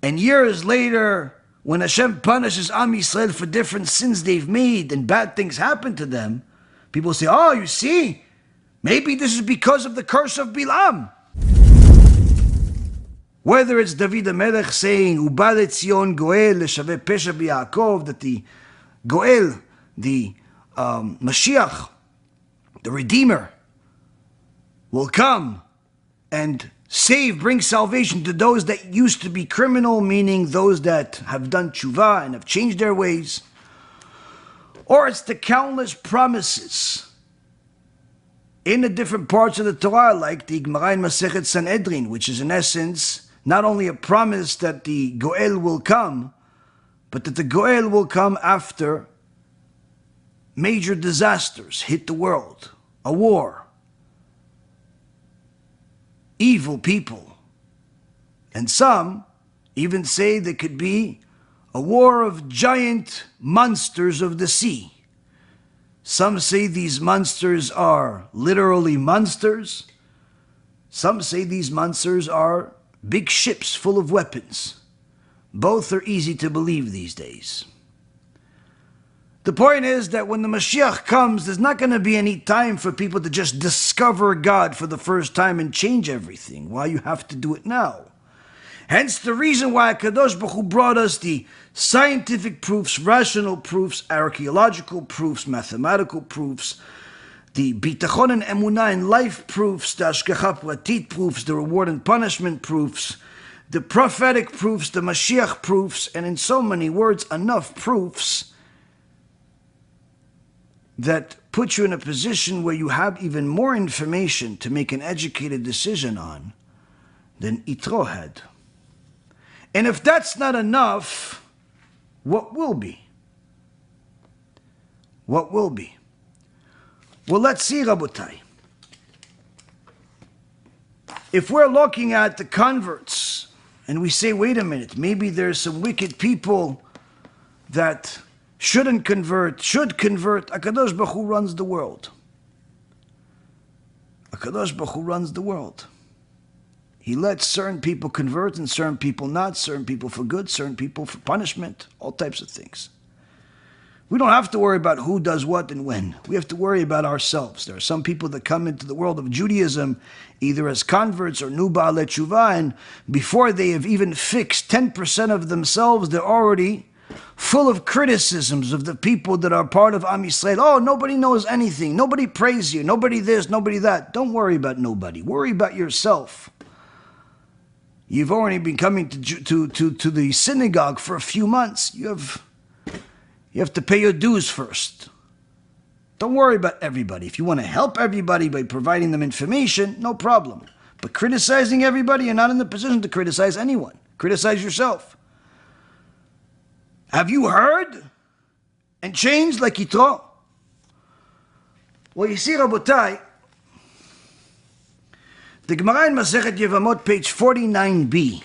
And years later, when Hashem punishes Am Yisrael for different sins they've made and bad things happen to them, people say, oh, you see, maybe this is because of the curse of Bilaam. Whether it's David HaMelech saying, Uba leTzion Goel leshaveh pesha b'Yaakov, that the Goel, the Mashiach, the Redeemer, will come and bring salvation to those that used to be criminal, meaning those that have done Teshuva and have changed their ways. Or it's the countless promises in the different parts of the Torah, like the Gemara in Masechet Sanhedrin, which is in essence not only a promise that the Goel will come, but that the Goel will come after major disasters hit the world, a war, evil people. And some even say there could be a war of giant monsters of the sea. Some say these monsters are literally monsters. Some say these monsters are big ships full of weapons. Both are easy to believe these days. The point is that when the Mashiach comes, there's not going to be any time for people to just discover God for the first time and change everything. Why you have to do it now? Hence the reason why KADOSH Baruch Hu brought us the scientific proofs, rational proofs, archaeological proofs, mathematical proofs, the bitachon and emunah in life proofs, the hashgacha pratit proofs, the reward and punishment proofs, the prophetic proofs, the Mashiach proofs, and in so many words, enough proofs that put you in a position where you have even more information to make an educated decision on than Yitro had. And if that's not enough, what will be? What will be? Well, let's see, Rabotai. If we're looking at the converts and we say, wait a minute, maybe there's some wicked people that shouldn't convert, should convert, HaKadosh Baruch Hu runs the world. HaKadosh Baruch Hu runs the world. He lets certain people convert and certain people not, certain people for good, certain people for punishment, all types of things. We don't have to worry about who does what and when. We have to worry about ourselves. There are some people that come into the world of Judaism either as converts or new Baalei Teshuva, and before they have even fixed 10% of themselves, they're already full of criticisms of the people that are part of Am Yisrael. Oh, nobody knows anything. Nobody prays you. Nobody this, nobody that. Don't worry about nobody. Worry about yourself. You've already been coming to the synagogue for a few months. You have to pay your dues first. Don't worry about everybody. If you want to help everybody by providing them information, no problem. But criticizing everybody, you're not in the position to criticize anyone. Criticize yourself. Have you heard and changed like Yitro? Well, you see, Rabotai, the Gemara in Masechet Yevamot, page 49b,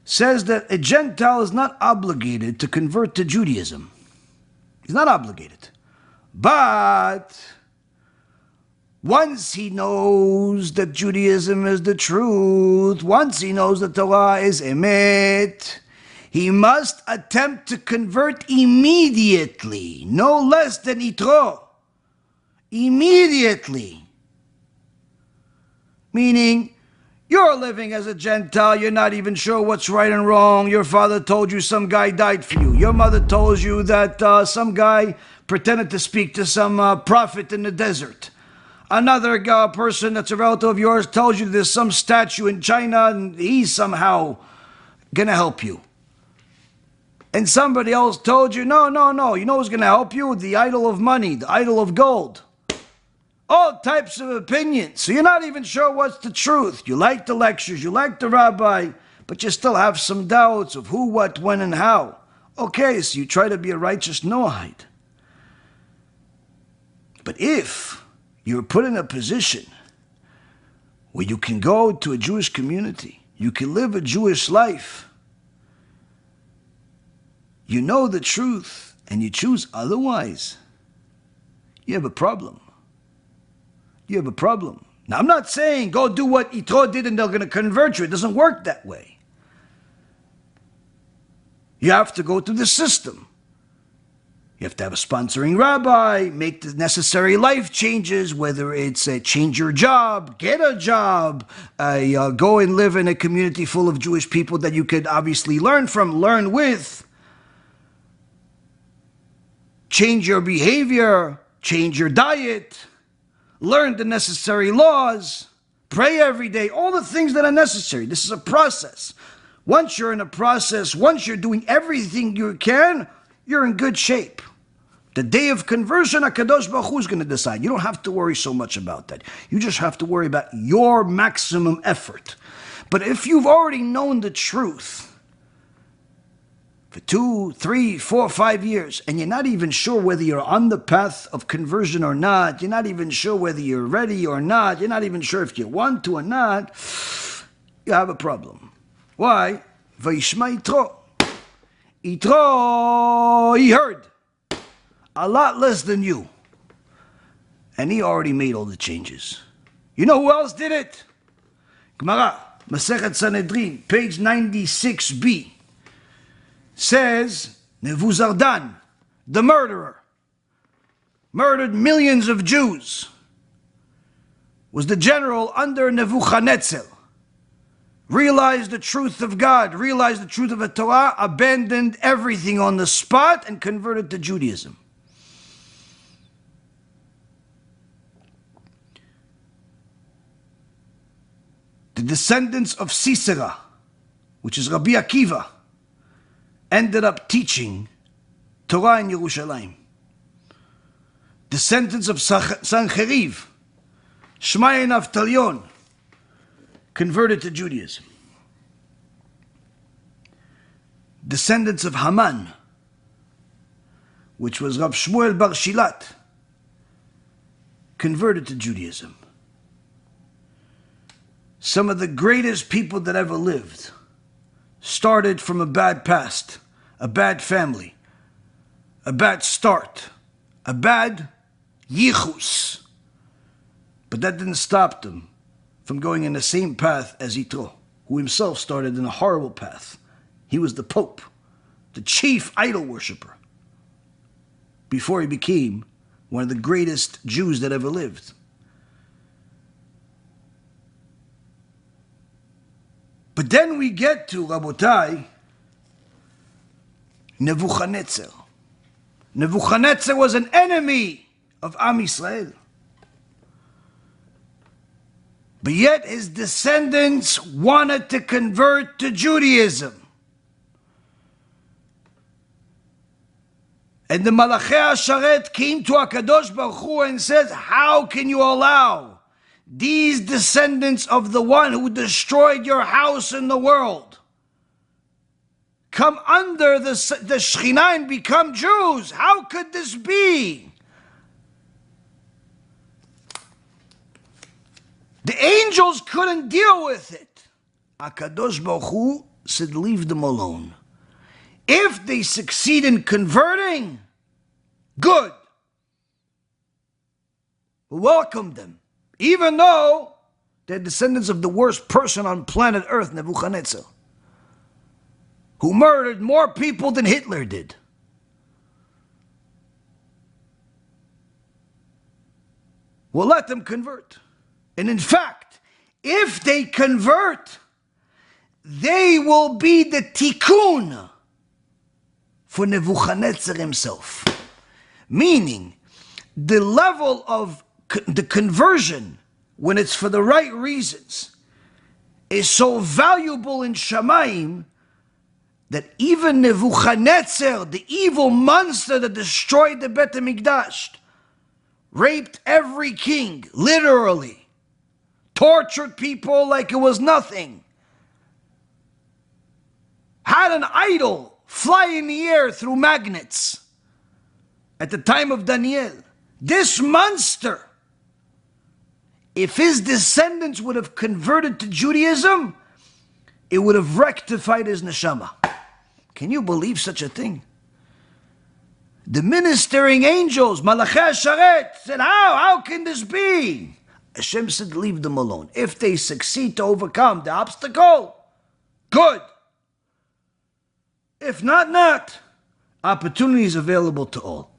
says that a Gentile is not obligated to convert to Judaism. He's not obligated. But once he knows that Judaism is the truth, once he knows that Torah is emet, he must attempt to convert immediately, no less than Yitro. Immediately. Meaning, you're living as a Gentile, you're not even sure what's right and wrong. Your father told you some guy died for you. Your mother told you that some guy pretended to speak to some prophet in the desert. Another person that's a relative of yours tells you there's some statue in China and he's somehow gonna help you. And somebody else told you, no, you know who's gonna help you? The idol of money, the idol of gold. All types of opinions. So you're not even sure what's the truth. You like the lectures, you like the rabbi, but you still have some doubts of who, what, when, and how. Okay, so you try to be a righteous Noahide. But if you're put in a position where you can go to a Jewish community, you can live a Jewish life, you know the truth, and you choose otherwise, you have a problem. You have a problem. Now, I'm not saying go do what Yitro did and they're going to convert you. It doesn't work that way. You have to go through the system. You have to have a sponsoring rabbi, make the necessary life changes, whether it's change your job, get a job, go and live in a community full of Jewish people that you could obviously learn from, learn with. Change your behavior, change your diet, learn the necessary laws, pray every day, all the things that are necessary. This is a process. Once you're in a process, once you're doing everything you can, you're in good shape. The day of conversion, KADOSH Baruch Hu is going to decide. You don't have to worry so much about that. You just have to worry about your maximum effort. But if you've already known the truth for 2, 3, 4, 5 years, and you're not even sure whether you're on the path of conversion or not, you're not even sure whether you're ready or not, you're not even sure if you want to or not, you have a problem. Why? Vayishma Yitro. Yitro, he heard. A lot less than you. And he already made all the changes. You know who else did it? Gemara, Masechet Sanhedrin, page 96b, says Nevuzardan, the murderer, murdered millions of Jews, was the general under Nebuchadnezzar, realized the truth of God, realized the truth of the Torah, abandoned everything on the spot, and converted to Judaism. The descendants of Sisera, which is Rabbi Akiva, ended up teaching Torah in Yerushalayim. Descendants of Sanhedrin, Shmai and Avtalion, converted to Judaism. Descendants of Haman, which was Rab Shmuel Bar Shilat, converted to Judaism. Some of the greatest people that ever lived started from a bad past, a bad family, a bad start, a bad yichus. But that didn't stop them from going in the same path as Yitro, who himself started in a horrible path. He was the Pope, the chief idol worshiper, before he became one of the greatest Jews that ever lived. But then we get to, Rabotai, Nebuchadnezzar. Nebuchadnezzar was an enemy of Am Yisrael. But yet his descendants wanted to convert to Judaism. And the Malachei HaSharet came to HaKadosh Baruch Hu and said, how can you allow these descendants of the one who destroyed your house in the world come under the Shekhinah and become Jews? How could this be? The angels couldn't deal with it. HaKadosh Baruch Hu said, leave them alone. If they succeed in converting, good. Welcome them. Even though they're descendants of the worst person on planet Earth, Nebuchadnezzar, who murdered more people than Hitler did. We'll let them convert. And in fact, if they convert, they will be the tikkun for Nebuchadnezzar himself. Meaning, the level of the conversion, when it's for the right reasons, is so valuable in Shamayim that even Nebuchadnezzar, the evil monster that destroyed the Bet HaMikdash, raped every king, literally, tortured people like it was nothing, had an idol fly in the air through magnets at the time of Daniel. This monster, if his descendants would have converted to Judaism, it would have rectified his neshama. Can you believe such a thing? The ministering angels, Malachei HaSharet, said, how can this be? Hashem said, leave them alone. If they succeed to overcome the obstacle, good. if not, opportunities available to all.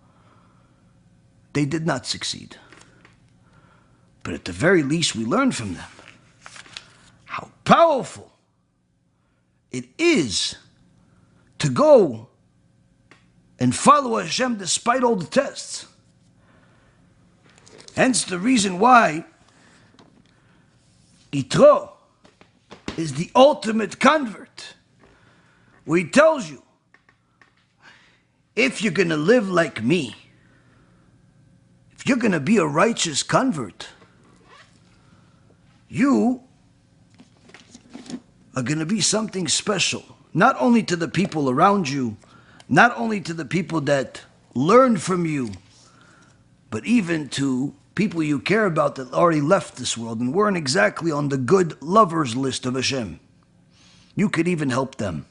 They did not succeed. But at the very least, we learn from them how powerful it is to go and follow Hashem despite all the tests. Hence the reason why Yitro is the ultimate convert, where he tells you, if you're going to live like me, if you're going to be a righteous convert, you are going to be something special, not only to the people around you, not only to the people that learn from you, but even to people you care about that already left this world and weren't exactly on the good lovers list of Hashem. You could even help them.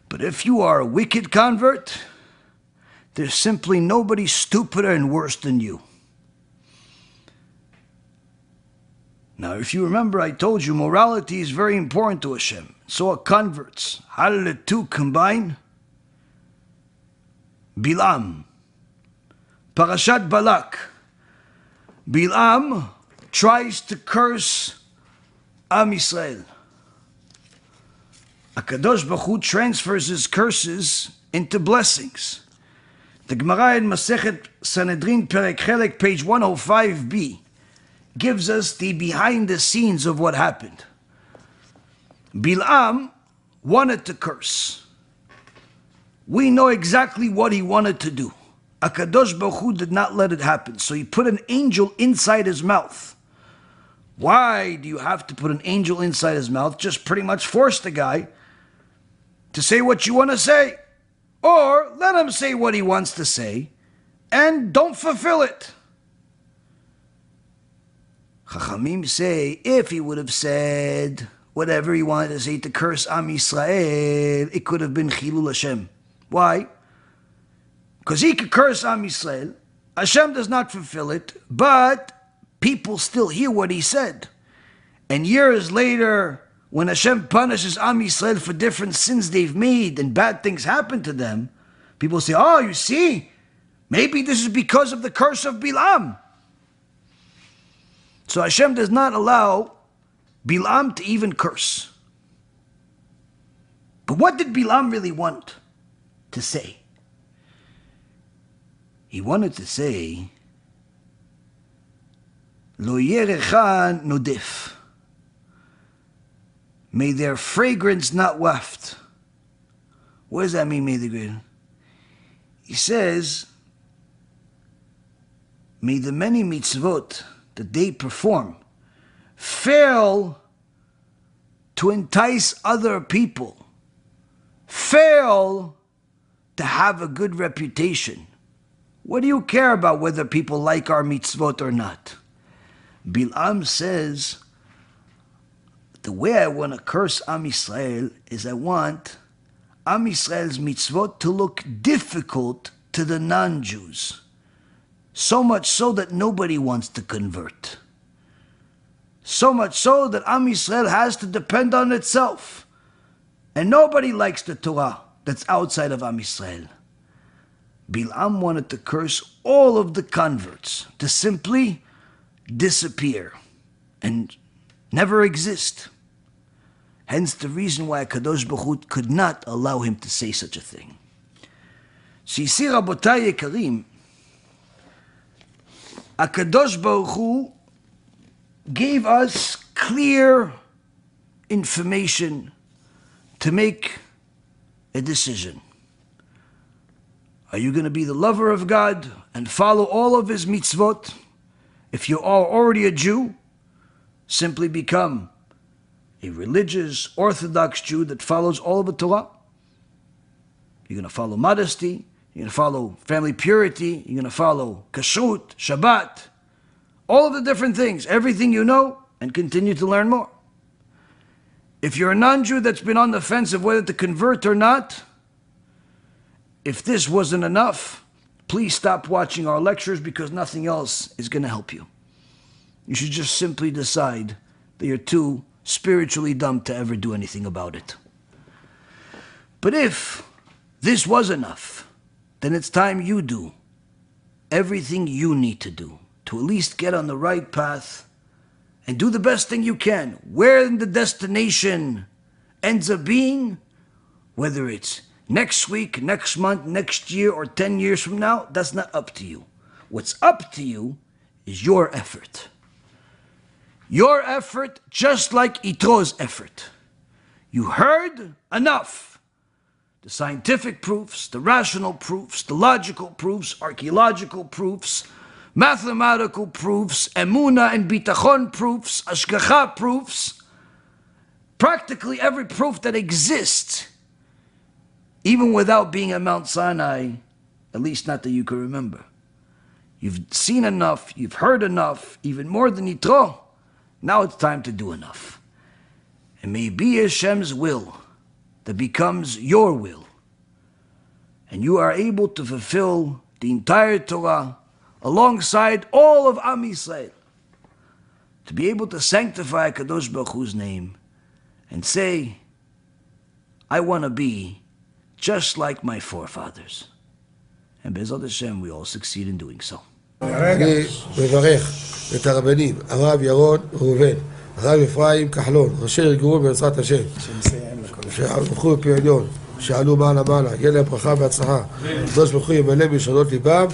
But if you are a wicked convert, there's simply nobody stupider and worse than you. Now, if you remember, I told you morality is very important to Hashem. So are converts. How did the two combine? Bilaam. Parashat Balak. Bilaam tries to curse Am Yisrael. KADOSH Baruch Hu transfers his curses into blessings. The Gemara in Masechet Sanhedrin Perek Chelek, page 105b, gives us the behind the scenes of what happened. Bilaam wanted to curse. We know exactly what he wanted to do. KADOSH Baruch Hu did not let it happen, so he put an angel inside his mouth. Why do you have to put an angel inside his mouth? Just pretty much force the guy to say what you want to say. Or let him say what he wants to say, and don't fulfill it. Chachamim say, if he would have said whatever he wanted to say to curse Am Yisrael, it could have been Chilul Hashem. Why? Because he could curse Am Yisrael, Hashem does not fulfill it, but people still hear what he said. And years later, when Hashem punishes Am Yisrael for different sins they've made and bad things happen to them, people say, oh, you see, maybe this is because of the curse of Bilaam. So Hashem does not allow Bilaam to even curse. But what did Bilaam really want to say? He wanted to say, Lo yerecha nodef. May their fragrance not waft. What does that mean, may the great? He says, may the many mitzvot that they perform fail to entice other people, fail to have a good reputation. What do you care about whether people like our mitzvot or not? Bilaam says, the way I want to curse Am Yisrael is I want Am Yisrael's mitzvot to look difficult to the non-Jews. So much so that nobody wants to convert. So much so that Am Yisrael has to depend on itself. And nobody likes the Torah that's outside of Am Yisrael. Bilaam wanted to curse all of the converts to simply disappear and never exist. Hence the reason why KADOSH Baruch Hu could not allow him to say such a thing. So you see, Rabotai Yekarim, KADOSH Baruch Hu gave us clear information to make a decision. Are you going to be the lover of God and follow all of his mitzvot? If you are already a Jew, simply become a religious, Orthodox Jew that follows all of the Torah. You're going to follow modesty. You're going to follow family purity. You're going to follow kashrut, Shabbat, all of the different things, everything you know, and continue to learn more. If you're a non-Jew that's been on the fence of whether to convert or not, if this wasn't enough, please stop watching our lectures because nothing else is going to help you. You should just simply decide that you're too spiritually dumb to ever do anything about it. But if this was enough, then it's time you do everything you need to do to at least get on the right path and do the best thing you can. Where the destination ends up being, whether it's next week, next month, next year, or 10 years from now, that's not up to you. What's up to you is your effort. Your effort, just like Yitro's effort. You heard enough. The scientific proofs, the rational proofs, the logical proofs, archaeological proofs, mathematical proofs, emunah and bitachon proofs, ashgacha proofs, practically every proof that exists, even without being at Mount Sinai, at least not that you can remember. You've seen enough, you've heard enough, even more than Yitro. Now it's time to do enough. And may it be Hashem's will that becomes your will. And you are able to fulfill the entire Torah alongside all of Am Yisrael. To be able to sanctify KADOSH Baruch Hu's name and say, I want to be just like my forefathers. And Be'ezrat Hashem, we all succeed in doing so. אני מברך את הרבנים, הרב ירון ראובן, הרב אפרים כחלון, ראשי ארגון בעזרת השם, שהלכו בפי עליון, שעלו מעלה מעלה, יהיה להם ברכה והצלחה, הקדוש ברוך הוא ימלא בלשונות ליבם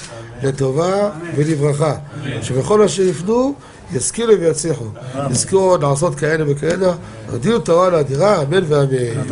לטובה ולברכה, שבכל אשר יפנו ישכילו ויצליחו, יזכו לעשות כאלה וכאלה, הודיעו תורה לאדירה, אמן ואמן.